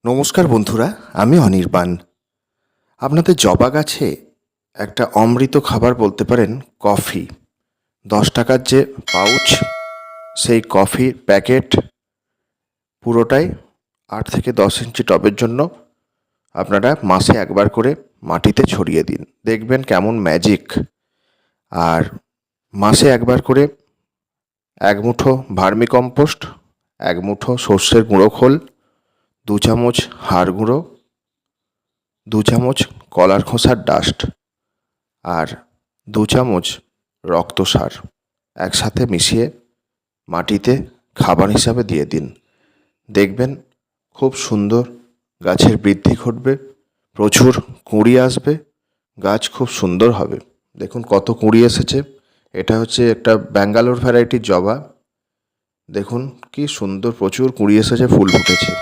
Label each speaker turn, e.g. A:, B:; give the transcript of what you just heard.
A: নমস্কার বন্ধুরা, আমি অনির্বাণ। আপনাদের জবা গাছে একটা অমৃত খাবার বলতে পারেন কফি। 10 টাকার যে পাউচ, সেই কফির প্যাকেট পুরোটাই 8 থেকে 10 ইঞ্চি টবের জন্য আপনারা মাসে একবার করে মাটিতে ছড়িয়ে দিন, দেখবেন কেমন ম্যাজিক। আর মাসে একবার করে 1 মুঠো ভার্মি কম্পোস্ট, 1 মুঠো সর্ষের গুঁড়ো খোল, 2 চামচ হাড় গুঁড়ো, 2 চামচ কলার খোসার ডাস্ট আর 2 চামচ রক্ত সার একসাথে মিশিয়ে মাটিতে খাবার হিসাবে দিয়ে দিন। দেখবেন খুব সুন্দর গাছের বৃদ্ধি ঘটবে, প্রচুর কুঁড়ি আসবে, গাছ খুব সুন্দর হবে। দেখুন কত কুঁড়ি এসেছে। এটা হচ্ছে একটা ব্যাঙ্গালোর ভ্যারাইটির জবা। দেখুন কি সুন্দর, প্রচুর কুঁড়ি এসেছে, ফুল ফুটেছে।